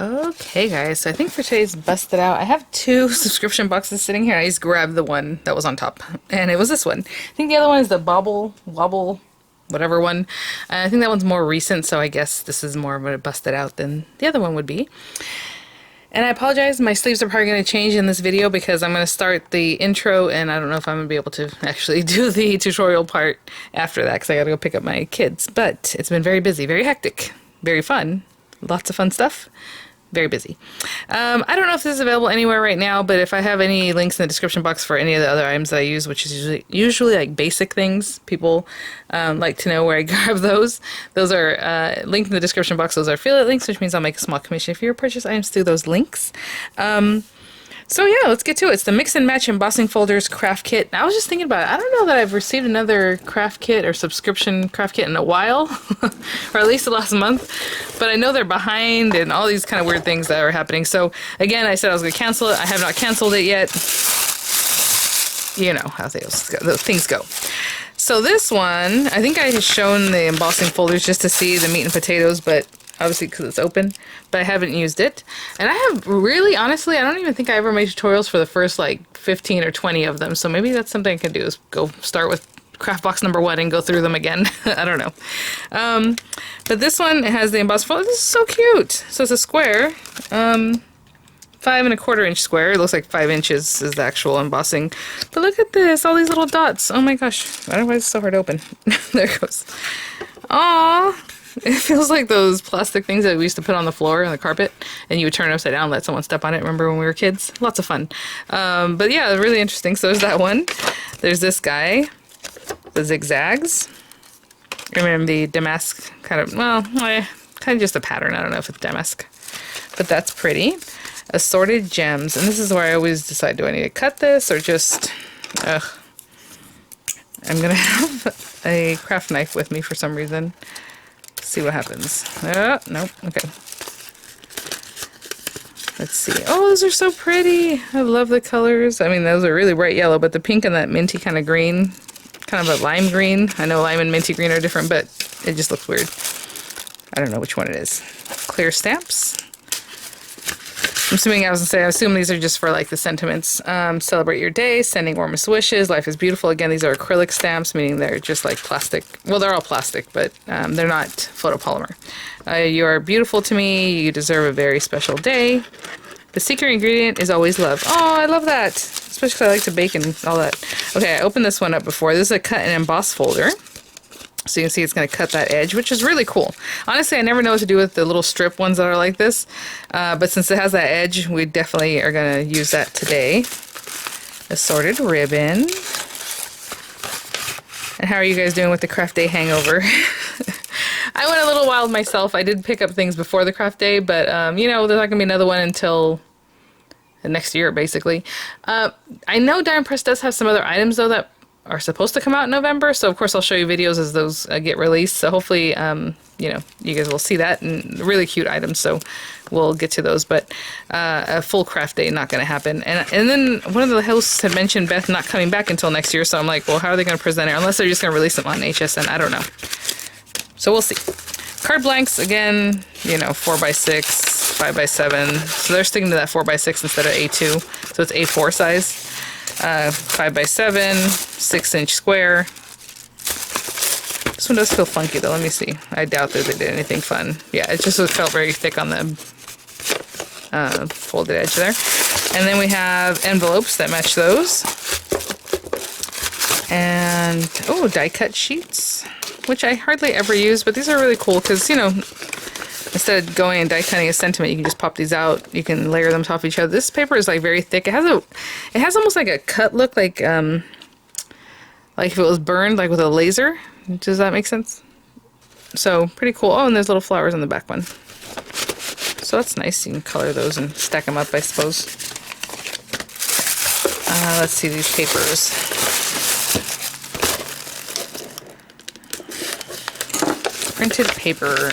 Okay, guys, so I think for today's busted out, I have two subscription boxes sitting here. I just grabbed the one that was on top, and it was this one. I think the other one is the Bobble Wobble, whatever one. I think that one's more recent, so I guess this is more of a busted out than the other one would be. And I apologize, my sleeves are probably going to change in this video because I'm going to start the intro, and I don't know if I'm going to be able to actually do the tutorial part after that because I got to go pick up my kids. But it's been very busy, very hectic, very fun, lots of fun stuff. Very busy. I don't know if this is available anywhere right now, but if I have any links in the description box for any of the other items that I use, which is usually like basic things, people like to know where I grab those. Those are linked in the description box. Those are affiliate links, which means I'll make a small commission if you purchase items through those links. So yeah, let's get to it. It's the Mix and Match Embossing Folders craft kit. Now, I was just thinking about it. I don't know that I've received another craft kit or subscription craft kit in a while, or at least the last month, but I know they're behind and all these kind of weird things that are happening. So again, I said I was going to cancel it. I have not canceled it yet. You know how those things go. So this one, I think I had shown the embossing folders just to see the meat and potatoes, but obviously because it's open, but I haven't used it. And I have really, honestly, I don't even think I ever made tutorials for the first like 15 or 20 of them. So maybe that's something I can do, is go start with craft box number 1 and go through them again. I don't know. But this one has the embossed folder. This is so cute. So it's a square, 5¼ inch square. It looks like 5 inches is the actual embossing. But look at this, all these little dots. Oh my gosh. I don't know why it's so hard to open. There it goes. Aww. It feels like those plastic things that we used to put on the floor and the carpet, and you would turn it upside down and let someone step on it. Remember when we were kids? Lots of fun. But yeah, really interesting. So there's that one. There's this guy, the zigzags. Remember the damask kind of, well, kind of just a pattern. I don't know if it's damask, but that's pretty. Assorted gems. And this is where I always decide, do I need to cut this or just, I'm going to have a craft knife with me for some reason. See what happens. Nope. Okay. Let's see. Oh, those are so pretty. I love the colors. I mean, those are really bright yellow, but the pink and that minty kind of green, kind of a lime green. I know lime and minty green are different, but it just looks weird. I don't know which one it is. Clear stamps. I'm assuming, I assume these are just for like the sentiments. Celebrate your day, sending warmest wishes, life is beautiful. Again, these are acrylic stamps, meaning they're just like plastic. Well, they're all plastic, but they're not photopolymer. You are beautiful to me. You deserve a very special day. The secret ingredient is always love. Oh, I love that. Especially because I like to bake and all that. Okay, I opened this one up before. This is a cut and emboss folder. So you can see it's going to cut that edge, which is really cool. Honestly, I never know what to do with the little strip ones that are like this. But since it has that edge, we definitely are going to use that today. Assorted ribbon. And how are you guys doing with the craft day hangover? I went a little wild myself. I did pick up things before the craft day, but you know, there's not going to be another one until the next year, basically. I know Diamond Press does have some other items, though, that are supposed to come out in November, so of course I'll show you videos as those get released. So hopefully, you know, you guys will see that, and really cute items. So we'll get to those, but a full craft day not going to happen. And then one of the hosts had mentioned Beth not coming back until next year, so I'm like, well, how are they going to present it? Unless they're just going to release them on HSN, I don't know. So we'll see. Card blanks again, you know, 4x6, 5x7. So they're sticking to that 4x6 instead of A2, so it's A4 size. 5x7, 6-inch square. This one does feel funky though. Let me see. I doubt that they did anything fun. Yeah, it just felt very thick on the folded edge there. And then we have envelopes that match those. And, oh, die cut sheets, which I hardly ever use, but these are really cool because, you know, instead of going and die cutting a sentiment, you can just pop these out. You can layer them top of each other. This paper is like very thick. It has almost like a cut look, like if it was burned like with a laser. Does that make sense? So pretty cool. Oh, and there's little flowers on the back one. So that's nice. You can color those and stack them up, I suppose. Let's see these papers. Printed paper.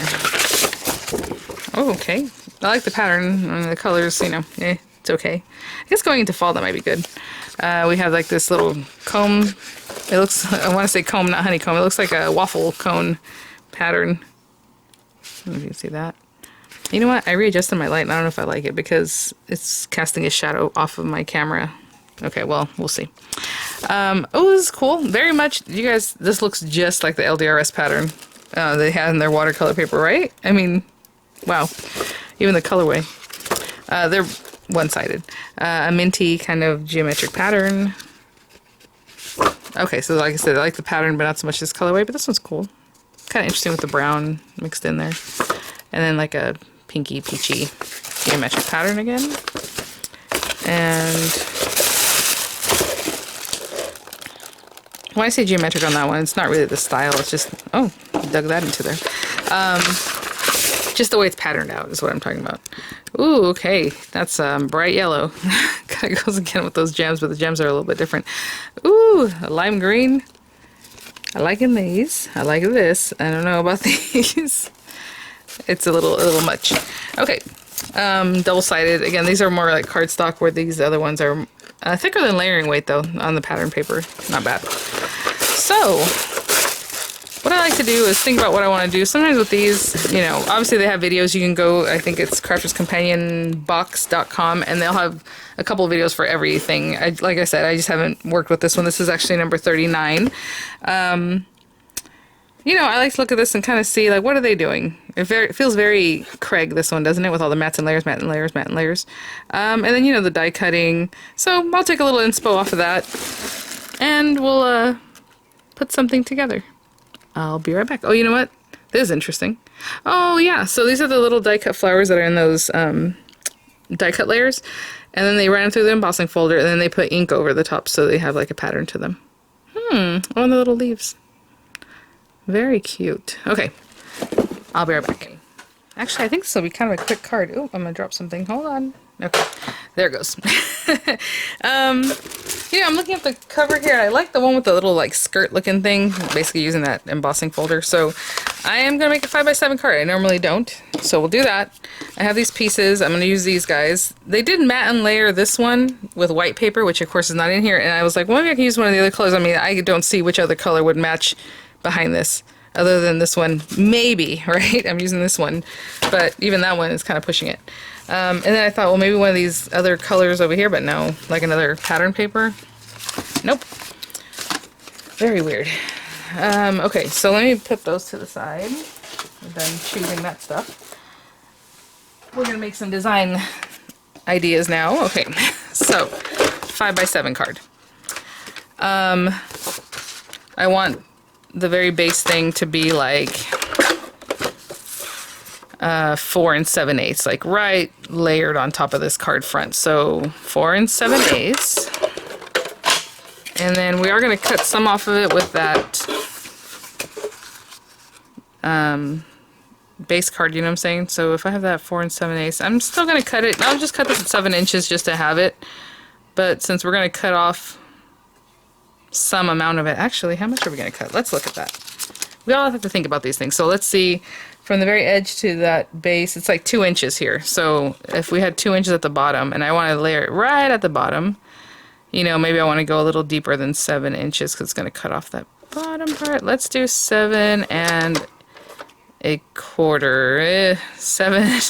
Oh, okay. I like the pattern and the colors, you know, it's okay. I guess going into fall, that might be good. We have like this little comb. It looks, I want to say comb, not honeycomb. It looks like a waffle cone pattern. I don't know if you can see that. You know what? I readjusted my light and I don't know if I like it because it's casting a shadow off of my camera. Okay, well, we'll see. Oh, this is cool. Very much, you guys, this looks just like the LDRS pattern they had in their watercolor paper, right? I mean, wow. Even the colorway. They're one-sided. A minty kind of geometric pattern. Okay, so like I said, I like the pattern, but not so much this colorway, but this one's cool. Kind of interesting with the brown mixed in there. And then like a pinky, peachy geometric pattern again. And when I say geometric on that one, it's not really the style, it's just, oh, dug that into there. Just the way it's patterned out is what I'm talking about. Ooh, okay, that's bright yellow. Kind of goes again with those gems, but the gems are a little bit different. Ooh, a lime green. I like these. I like this. I don't know about these. It's a little much. Okay, double-sided. Again, these are more like cardstock, where these other ones are thicker than layering weight, though, on the pattern paper. Not bad. So, what I like to do is think about what I want to do. Sometimes with these, you know, obviously they have videos. You can go, I think it's crafterscompanionbox.com, and they'll have a couple of videos for everything. Like I said, I just haven't worked with this one. This is actually number 39. You know, I like to look at this and kind of see, like, what are they doing? It feels very Craig, this one, doesn't it? With all the mattes and layers, matte and layers, matte and layers. And then, you know, the die cutting. So I'll take a little inspo off of that, and we'll put something together. I'll be right back. Oh, you know what? This is interesting. Oh, yeah. So these are the little die cut flowers that are in those die cut layers. And then they ran them through the embossing folder, and then they put ink over the top so they have like a pattern to them. Oh, and the little leaves. Very cute. Okay. I'll be right back. Actually, I think this will be kind of a quick card. Oh, I'm going to drop something. Hold on. Okay. There it goes. Yeah, I'm looking at the cover here. I like the one with the little like skirt looking thing, basically using that embossing folder. So I am going to make a 5x7 card. I normally don't, so we'll do that. I have these pieces. I'm going to use these guys. They did matte and layer this one with white paper, which of course is not in here. And I was like, well, maybe I can use one of the other colors. I mean, I don't see which other color would match behind this other than this one. Maybe, right? I'm using this one, but even that one is kind of pushing it. And then I thought, well, maybe one of these other colors over here, but no, like another pattern paper. Nope. Very weird. Okay, so let me put those to the side. I'm done choosing that stuff. We're gonna make some design ideas now. Okay, so 5x7 card. I want the very base thing to be like 4 7/8, like right layered on top of this card front. So 4 7/8, and then we are going to cut some off of it with that base card, you know what I'm saying? So if I have that 4 7/8, I'm still going to cut it. I'll just cut this at 7 inches just to have it. But since we're going to cut off some amount of it, actually, how much are we going to cut? Let's look at that. We all have to think about these things. So let's see. From the very edge to that base, it's like 2 inches here. So if we had 2 inches at the bottom, and I want to layer it right at the bottom, you know, maybe I want to go a little deeper than 7 inches because it's going to cut off that bottom part. Let's do 7 1/4. 7,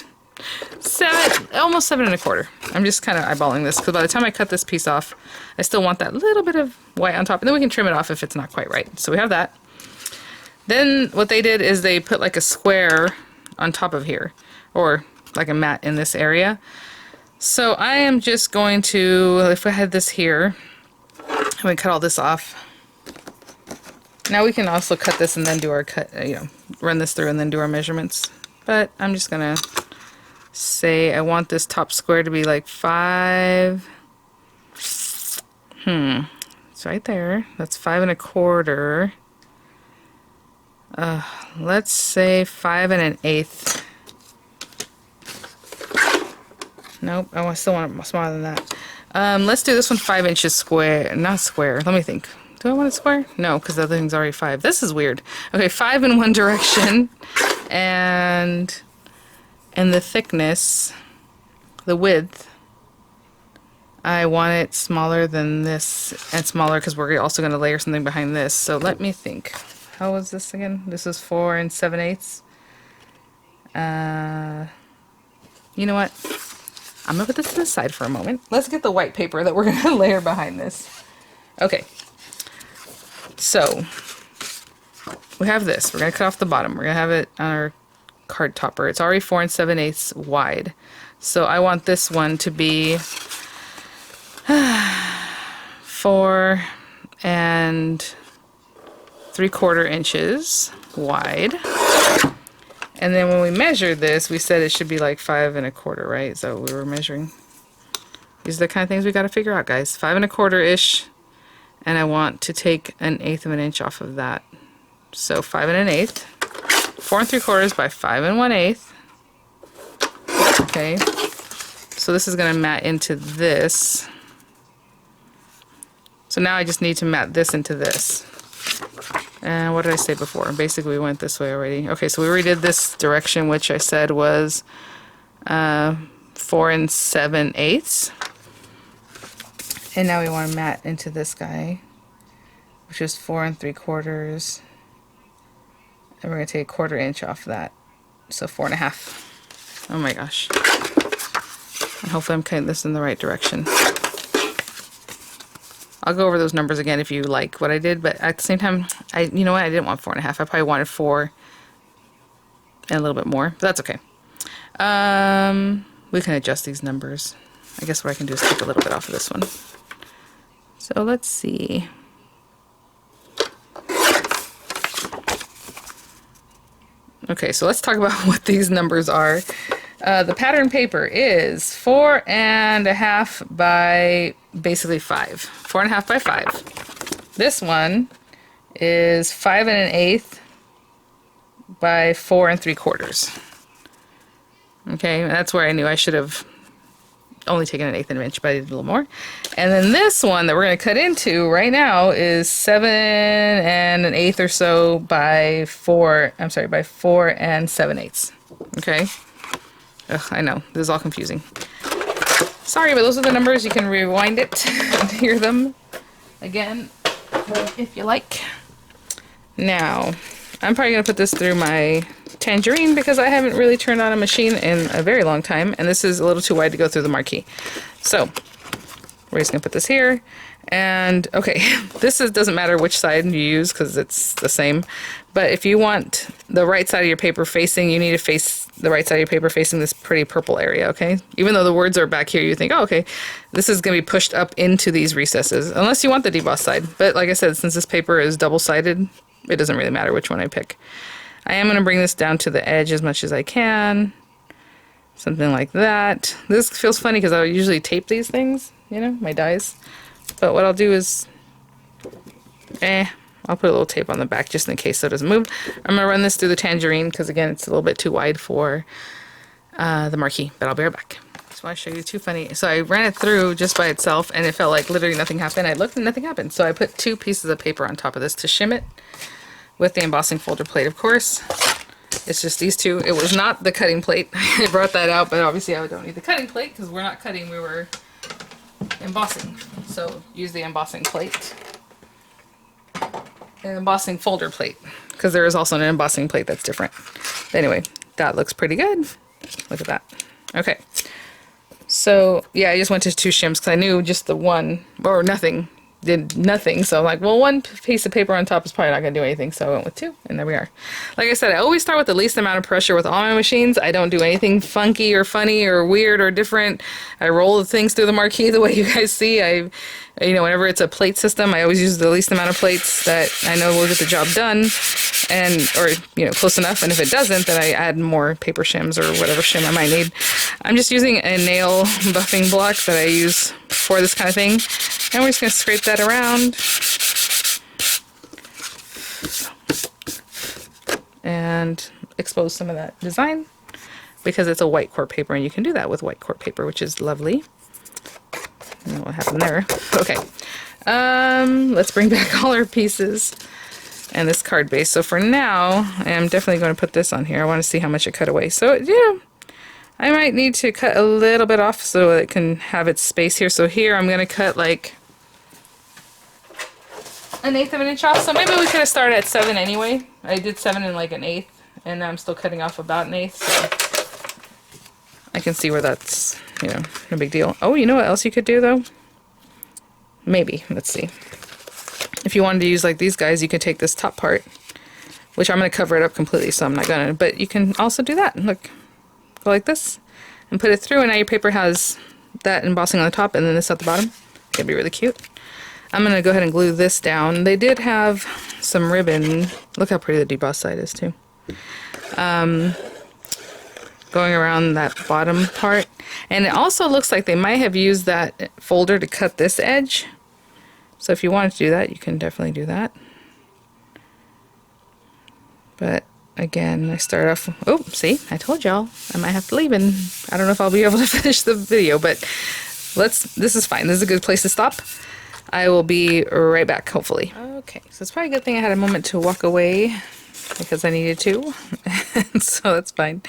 almost 7 1/4. I'm just kind of eyeballing this because by the time I cut this piece off, I still want that little bit of white on top, and then we can trim it off if it's not quite right. So we have that. Then what they did is they put like a square on top of here, or like a mat in this area. So I am just going to, if I had this here, I'm going to cut all this off. Now we can also cut this and then do our cut, you know, run this through and then do our measurements. But I'm just going to say I want this top square to be like 5. It's right there. That's 5 1/4. Let's say 5 1/8. Nope, I still want it smaller than that. Let's do this one 5 inches square, not square. Let me think. Do I want it square? No, because the other thing's already 5. This is weird. Okay, 5 in one direction, and the thickness, the width, I want it smaller than this, and smaller because we're also going to layer something behind this. So let me think. How was this again? This is 4 7/8. you know what? I'm gonna put this to the side for a moment. Let's get the white paper that we're gonna layer behind this. Okay. So we have this. We're gonna cut off the bottom. We're gonna have it on our card topper. It's already 4 7/8 wide. So I want this one to be 4 3/4 inches wide. And then when we measured this, we said it should be like 5 1/4, right? So we were measuring. These are the kind of things we got to figure out, guys. 5 1/4-ish, and I want to take 1/8 of an inch off of that. So 5 1/8, 4 3/4 by 5 1/8. Okay. So this is going to mat into this. So now I just need to mat this into this. And what did I say before? Basically, we went this way already. Okay, so we already did this direction, which I said was 4 7/8. And now we want to mat into this guy, which is 4 3/4. And we're going to take 1/4 inch off that. So 4 1/2. Oh my gosh. And hopefully I'm cutting this in the right direction. I'll go over those numbers again if you like what I did, but at the same time, you know what? I didn't want 4 1/2. I probably wanted 4 and a little bit more, but that's okay. We can adjust these numbers. I guess what I can do is take a little bit off of this one. So let's see. Okay, so let's talk about what these numbers are. The pattern paper is 4 1/2 by basically 5. 4 1/2 by 5. This one is 5 1/8 by 4 3/4. Okay, that's where I knew I should have only taken 1/8 of an inch, but I did a little more. And then this one that we're going to cut into right now is 7 1/8 or so by 4. I'm sorry, by 4 7/8. Okay. Ugh, I know, this is all confusing. Sorry, but those are the numbers. You can rewind it and hear them again if you like. Now, I'm probably going to put this through my tangerine because I haven't really turned on a machine in a very long time, and this is a little too wide to go through the marquee. So, we're just going to put this here. And, okay, doesn't matter which side you use because it's the same. But if you want the right side of your paper facing, you need to face the right side of your paper facing this pretty purple area, okay? Even though the words are back here, you think, oh, okay, this is going to be pushed up into these recesses, unless you want the deboss side. But like I said, since this paper is double-sided, it doesn't really matter which one I pick. I am going to bring this down to the edge as much as I can. Something like that. This feels funny because I would usually tape these things, you know, my dies. But what I'll do is, I'll put a little tape on the back just in case so it doesn't move. I'm going to run this through the tangerine because, again, it's a little bit too wide for the marquee. But I'll be right back. Just want to show you too funny. So I ran it through just by itself, and it felt like literally nothing happened. I looked and nothing happened. So I put 2 pieces of paper on top of this to shim it with the embossing folder plate, of course. It's just these 2. It was not the cutting plate. I brought that out, but obviously I don't need the cutting plate because we're not cutting, we were embossing. So use the embossing plate. An embossing folder plate, because there is also an embossing plate that's different. Anyway, that looks pretty good. Look at that. Okay. So, yeah, I just went to 2 shims because I knew just the one, or nothing, did nothing. So I'm like, well, 1 piece of paper on top is probably not going to do anything. So I went with 2, and there we are. Like I said, I always start with the least amount of pressure with all my machines. I don't do anything funky or funny or weird or different. I roll the things through the marquee the way you guys see. You know, whenever it's a plate system, I always use the least amount of plates that I know will get the job done, or, you know, close enough. And if it doesn't, then I add more paper shims or whatever shim I might need. I'm just using a nail buffing block that I use for this kind of thing. And we're just going to scrape that around. And expose some of that design because it's a white court paper, and you can do that with white court paper, which is lovely. I don't know what happened there. Okay. Let's bring back all our pieces and this card base. So for now, I am definitely going to put this on here. I want to see how much it cut away. So, yeah, I might need to cut a little bit off so it can have its space here. So here I'm going to cut like 1/8 of an inch off. So maybe we could have started at 7 anyway. I did 7 and like 1/8, and I'm still cutting off about 1/8. So I can see where that's, you know, no big deal. Oh, you know what else you could do though? Maybe, let's see. If you wanted to use like these guys, you could take this top part, which I'm going to cover it up completely, so I'm not going to, but you can also do that. Look, go like this and put it through, and now your paper has that embossing on the top and then this at the bottom. It'd be really cute. I'm going to go ahead and glue this down. They did have some ribbon. Look how pretty the debossed side is too. Going around that bottom part. And it also looks like they might have used that folder to cut this edge. So if you wanted to do that, you can definitely do that. But again, I start off, oh, see, I told y'all I might have to leave, and I don't know if I'll be able to finish the video, but this is fine. This is a good place to stop. I will be right back, hopefully. Okay, so it's probably a good thing I had a moment to walk away because I needed to, so that's fine.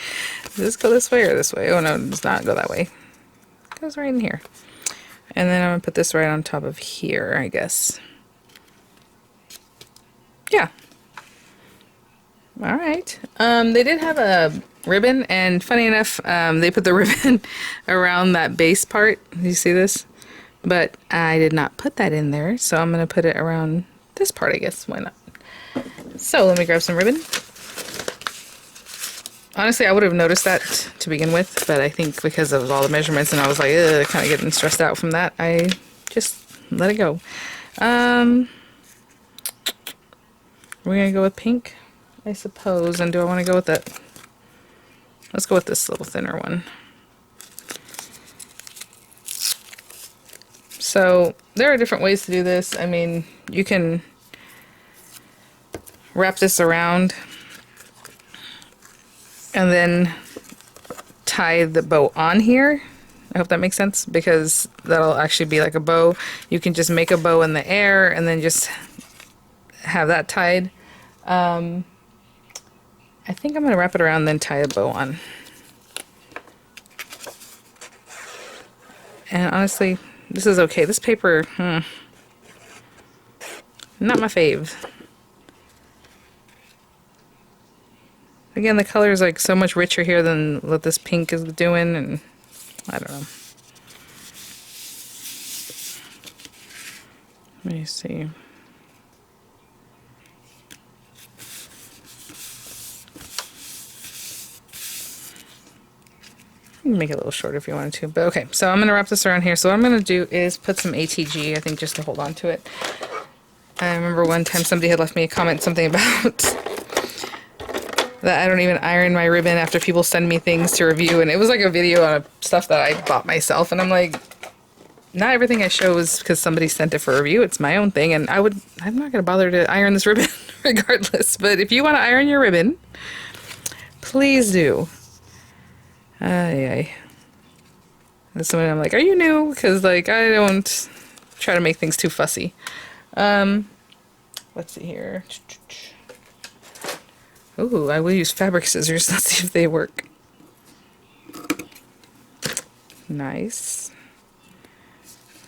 Does this go this way or this way? Oh no, it does not go that way. It goes right in here. And then I'm gonna put this right on top of here, I guess. Yeah. All right. They did have a ribbon, and funny enough, they put the ribbon around that base part. You see this? But I did not put that in there, so I'm gonna put it around this part, I guess. Why not? So let me grab some ribbon. Honestly, I would have noticed that to begin with, but I think because of all the measurements and I was like, kind of getting stressed out from that, I just let it go. We're gonna go with pink, I suppose. And do I want to go with that? Let's go with this little thinner one. So there are different ways to do this. I mean, you can wrap this around and then tie the bow on here. I hope that makes sense, because that'll actually be like a bow. You can just make a bow in the air and then just have that tied. I think I'm going to wrap it around and then tie a bow on. And honestly, this is okay. This paper, not my fave. Again, the color is like so much richer here than what this pink is doing, and I don't know. Let me see. You can make it a little shorter if you wanted to, but okay. So I'm going to wrap this around here. So what I'm going to do is put some ATG, I think, just to hold on to it. I remember one time somebody had left me a comment, something about that I don't even iron my ribbon after people send me things to review, and it was like a video on stuff that I bought myself, and I'm like, not everything I show is because somebody sent it for review. It's my own thing, and I'm not going to bother to iron this ribbon regardless. But if you want to iron your ribbon, please do. That's something I'm like, are you new? Because like I don't try to make things too fussy. Let's see here. Ooh, I will use fabric scissors. Let's see if they work. Nice.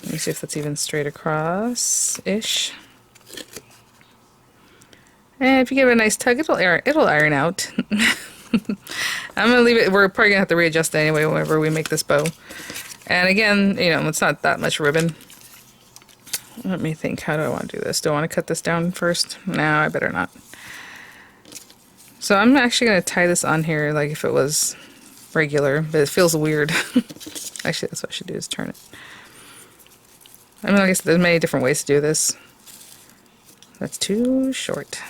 Let me see if that's even straight across-ish. And if you give it a nice tug, it'll iron out. I'm gonna leave it. We're probably gonna have to readjust it anyway whenever we make this bow. And again, you know, it's not that much ribbon. Let me think. How do I want to do this? Do I want to cut this down first? No, I better not. So I'm actually going to tie this on here like if it was regular, but it feels weird. Actually, that's what I should do, is turn it. I mean, like I said, there's many different ways to do this. That's too short.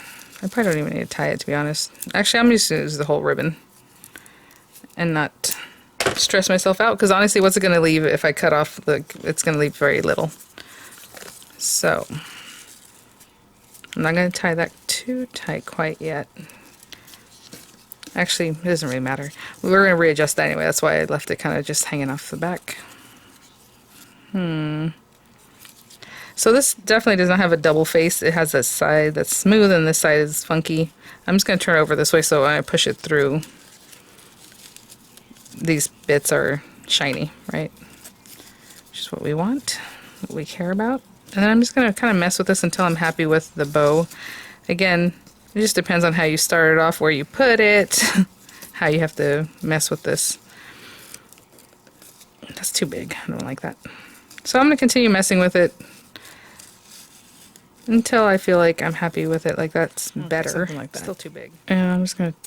I probably don't even need to tie it, to be honest. Actually, I'm just going to use the whole ribbon and not stress myself out, because honestly, what's it going to leave if I cut off it's going to leave very little. So I'm not going to tie that too tight quite yet. Actually, it doesn't really matter. We were going to readjust that anyway. That's why I left it kind of just hanging off the back. So this definitely does not have a double face. It has a side that's smooth and this side is funky. I'm just going to turn it over this way so when I push it through, these bits are shiny, right? Which is what we want, what we care about. And then I'm just going to kind of mess with this until I'm happy with the bow. Again, it just depends on how you start it off, where you put it, how you have to mess with this. That's too big. I don't like that. So I'm going to continue messing with it until I feel like I'm happy with it. Like that's better. Something like that. Still too big. And I'm just going to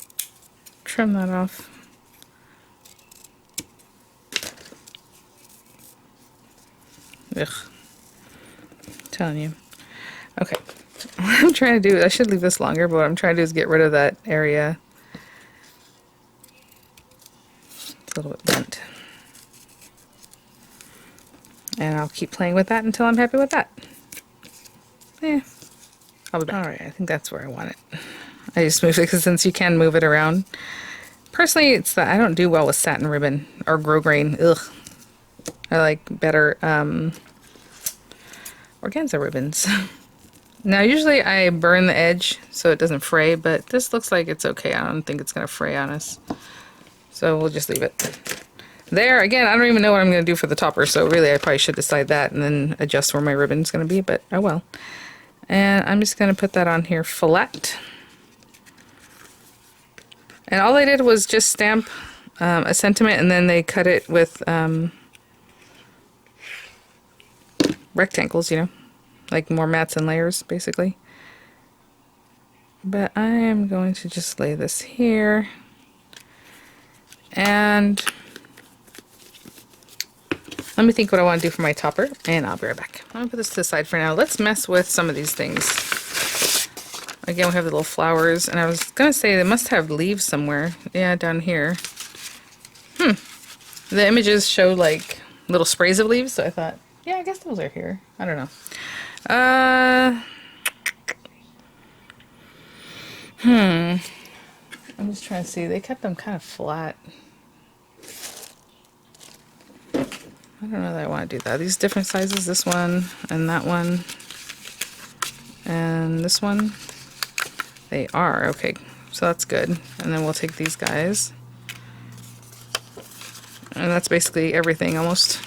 trim that off. Ugh. I'm telling you. Okay. What I'm trying to do, I should leave this longer, but what I'm trying to do is get rid of that area. It's a little bit bent. And I'll keep playing with that until I'm happy with that. Yeah. I'll be back. Alright, I think that's where I want it. I just moved it because since you can move it around. Personally, it's that I don't do well with satin ribbon or grosgrain. Ugh. I like better organza ribbons. Now, usually I burn the edge so it doesn't fray, but this looks like it's okay. I don't think it's going to fray on us. So we'll just leave it. There, again, I don't even know what I'm going to do for the topper, so really I probably should decide that and then adjust where my ribbon's going to be, but oh well. And I'm just going to put that on here flat. And all I did was just stamp a sentiment, and then they cut it with rectangles, you know, like more mats and layers, basically. But I am going to just lay this here. And let me think what I want to do for my topper, and I'll be right back. I'm going to put this to the side for now. Let's mess with some of these things. Again, we have the little flowers, and I was going to say they must have leaves somewhere. Yeah, down here. The images show like little sprays of leaves, so I thought, yeah, I guess those are here. I don't know. I'm just trying to see. They kept them kind of flat. I don't know that I want to do that. These different sizes, this one and that one and this one, they are okay, so that's good. And then we'll take these guys, and that's basically everything almost.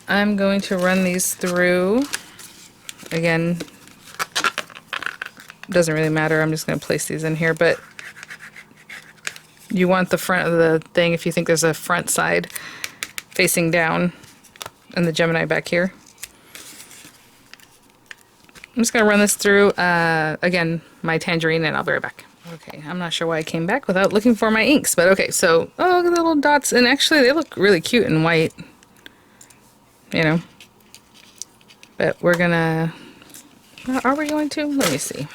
I'm going to run these through. Again, doesn't really matter. I'm just going to place these in here, but you want the front of the thing, if you think there's a front side, facing down, and the Gemini back here. I'm just going to run this through, again, my tangerine, and I'll be right back. Okay, I'm not sure why I came back without looking for my inks, but okay, so, oh, look at the little dots, and actually they look really cute in white, you know, but we're gonna, are we going to? Let me see.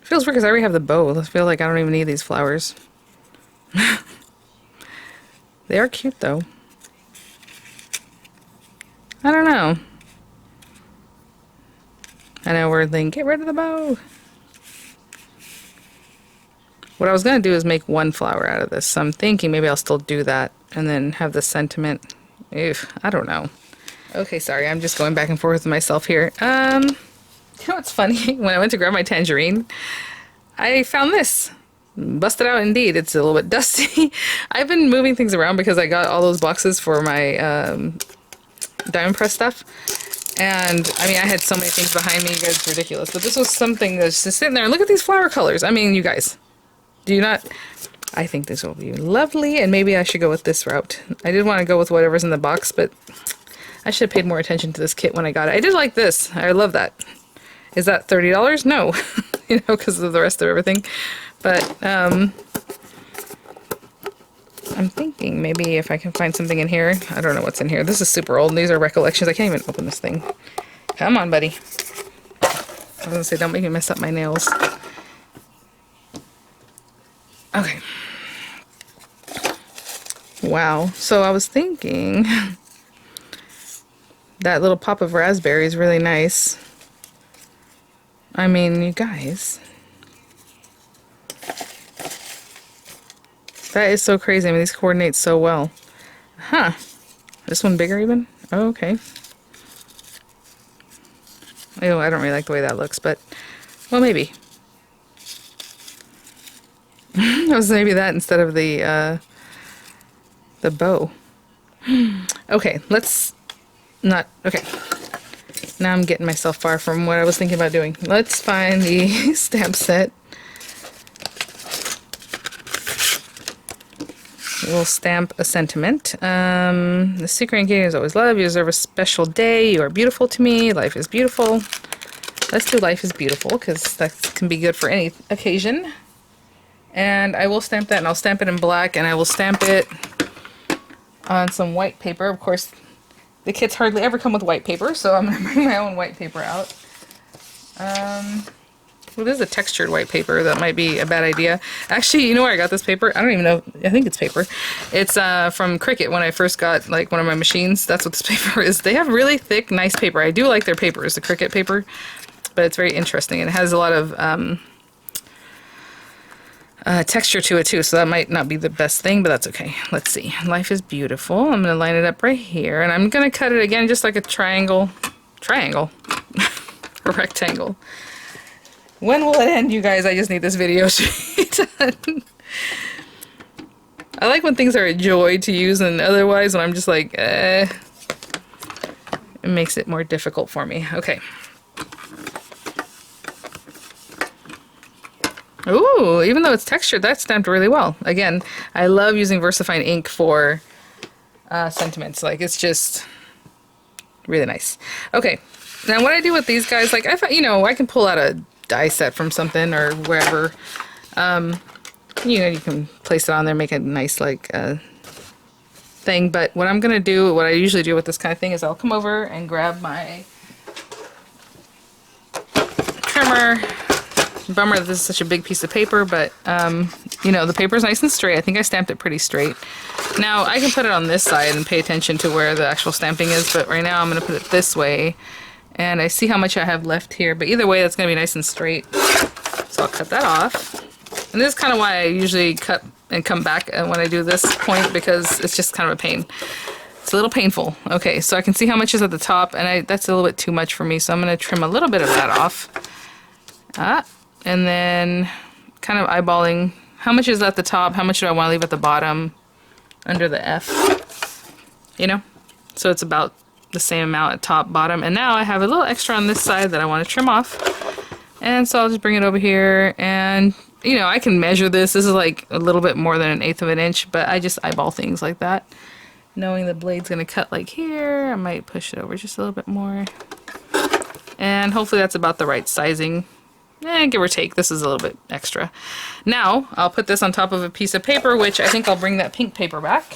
It feels weird because I already have the bow. I feel like I don't even need these flowers. They are cute, though. I don't know. I know we're thinking, get rid of the bow. What I was going to do is make one flower out of this. So I'm thinking maybe I'll still do that and then have the sentiment. Ew, I don't know. Okay, sorry. I'm just going back and forth with myself here. You know what's funny? When I went to grab my tangerine, I found this. Busted out indeed. It's a little bit dusty. I've been moving things around because I got all those boxes for my diamond press stuff. And, I mean, I had so many things behind me, you guys, it's ridiculous. But this was something that's just sitting there. And look at these flower colors. I mean, you guys, do you not? I think this will be lovely, and maybe I should go with this route. I did want to go with whatever's in the box, but I should have paid more attention to this kit when I got it. I did like this. I love that. Is that $30? No. You know, because of the rest of everything. But, I'm thinking maybe if I can find something in here. I don't know what's in here. This is super old, and these are recollections. I can't even open this thing. Come on, buddy. I was gonna say, don't make me mess up my nails. Okay. Wow. So I was thinking that little pop of raspberry is really nice. I mean, you guys. That is so crazy. I mean, these coordinate so well. Huh. This one bigger even? Oh, okay. Oh, I don't really like the way that looks, but, well, maybe. It was maybe that instead of the bow. Okay, let's not, okay. Now I'm getting myself far from what I was thinking about doing. Let's find the stamp set. we'll stamp a sentiment. The secret ingredient is always love. You deserve a special day. You are beautiful to me. Life is beautiful. Let's do life is beautiful because that can be good for any occasion. And I will stamp that, and I'll stamp it in black, and I will stamp it on some white paper. Of course, the kits hardly ever come with white paper, so I'm going to bring my own white paper out. Well, this is a textured white paper. That might be a bad idea. Actually, you know where I got this paper? I don't even know. I think it's paper. It's from Cricut when I first got like one of my machines. That's what this paper is. They have really thick, nice paper. I do like their papers, the Cricut paper, but it's very interesting. And it has a lot of texture to it too, so that might not be the best thing, but that's okay. Let's see. Life is beautiful. I'm going to line it up right here, and I'm going to cut it again just like a triangle. A rectangle. When will it end, you guys? I just need this video to be done. I like when things are a joy to use, and otherwise when I'm just like, it makes it more difficult for me. Okay. Ooh, even though it's textured, that's stamped really well. Again, I love using VersaFine ink for sentiments. Like, it's just really nice. Okay, now what I do with these guys, like, you know, I can pull out a die set from something or wherever. You know, you can place it on there, make a nice, like, thing. But what I'm going to do, what I usually do with this kind of thing is I'll come over and grab my trimmer. Bummer that this is such a big piece of paper, but you know, the paper's nice and straight. I think I stamped it pretty straight. Now I can put it on this side and pay attention to where the actual stamping is, but right now I'm going to put it this way, and I see how much I have left here, but either way that's going to be nice and straight. So I'll cut that off. And this is kind of why I usually cut and come back when I do this point, because it's just kind of a pain. It's a little painful. Okay, so I can see how much is at the top, and that's a little bit too much for me, so I'm going to trim a little bit of that off. And then kind of eyeballing how much is at the top, how much do I want to leave at the bottom under the F, you know? So it's about the same amount at top, bottom, and now I have a little extra on this side that I want to trim off. And so I'll just bring it over here, and you know, I can measure this. This is like a little bit more than 1/8 of an inch, but I just eyeball things like that. Knowing the blade's going to cut like here, I might push it over just a little bit more. And hopefully that's about the right sizing. Give or take, this is a little bit extra. Now, I'll put this on top of a piece of paper, which I think I'll bring that pink paper back.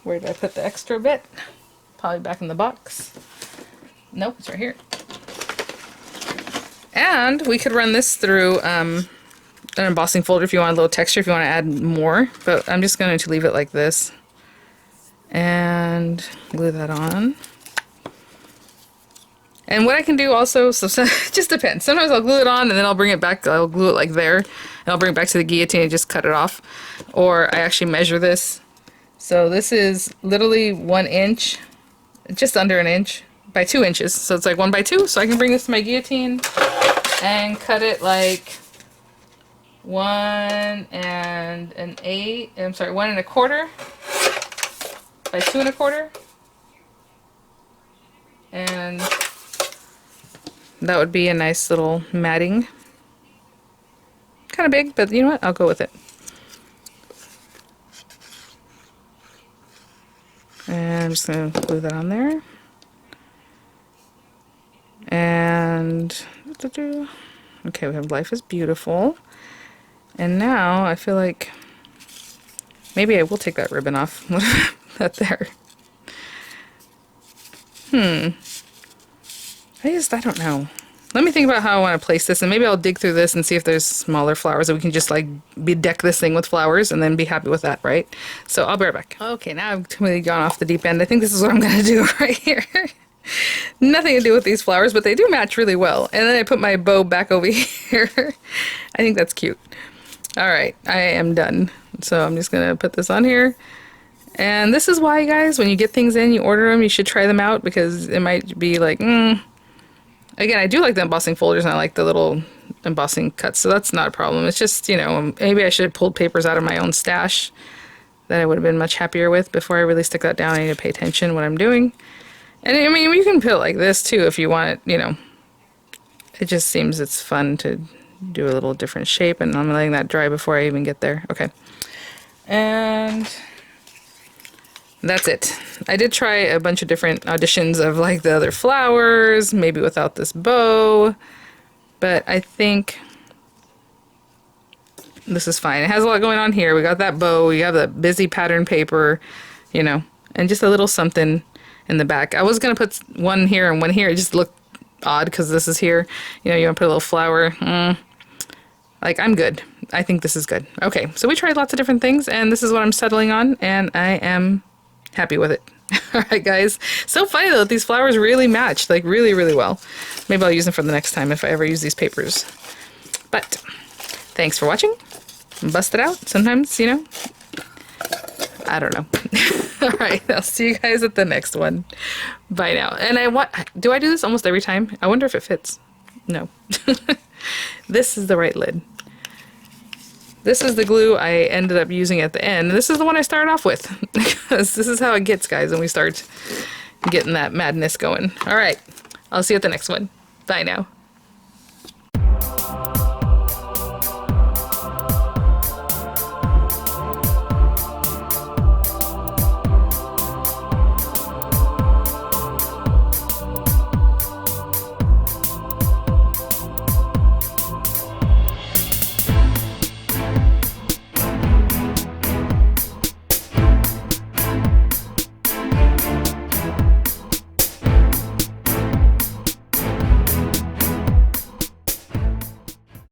Where did I put the extra bit? Probably back in the box. Nope, it's right here. And we could run this through an embossing folder if you want a little texture, if you want to add more, but I'm just going to leave it like this. And glue that on. And what I can do also, so it just depends. Sometimes I'll glue it on and then I'll bring it back, I'll glue it like there, and I'll bring it back to the guillotine and just cut it off. Or I actually measure this. So this is literally 1 inch, just under 1 inch, by 2 inches. So it's like 1 by 2. So I can bring this to my guillotine and cut it like 1 1/4 by 2 1/4. And that would be a nice little matting. Kind of big, but you know what? I'll go with it. And I'm just going to glue that on there. And okay, we have Life is Beautiful. And now I feel like maybe I will take that ribbon off. That there. I don't know. Let me think about how I want to place this, and maybe I'll dig through this and see if there's smaller flowers that we can just like bedeck this thing with flowers and then be happy with that, right? So I'll be right back. Okay, now I've completely gone off the deep end. I think this is what I'm going to do right here. Nothing to do with these flowers, but they do match really well. And then I put my bow back over here. I think that's cute. All right, I am done. So I'm just going to put this on here. And this is why, guys, when you get things in, you order them, you should try them out, because it might be like, Again, I do like the embossing folders, and I like the little embossing cuts, so that's not a problem. It's just, you know, maybe I should have pulled papers out of my own stash that I would have been much happier with before I really stick that down. I need to pay attention to what I'm doing. And I mean, you can put it like this too if you want it, you know. It just seems it's fun to do a little different shape, and I'm letting that dry before I even get there. Okay. And that's it. I did try a bunch of different auditions of like the other flowers, maybe without this bow, but I think this is fine. It has a lot going on here. We got that bow, we have the busy pattern paper, you know, and just a little something in the back. I was gonna put one here and one here. It just looked odd because this is here. You know, you want to put a little flower. Like, I'm good. I think this is good. Okay, so we tried lots of different things, and this is what I'm settling on, and I am happy with it. Alright guys, so funny though, these flowers really match, like really, really well. Maybe I'll use them for the next time if I ever use these papers. But, thanks for watching. Bust it out. Sometimes, you know, I don't know. Alright, I'll see you guys at the next one. Bye now. And do I do this almost every time? I wonder if it fits. No. This is the right lid. This is the glue I ended up using at the end. This is the one I started off with. Because this is how it gets, guys, when we start getting that madness going. Alright, I'll see you at the next one. Bye now.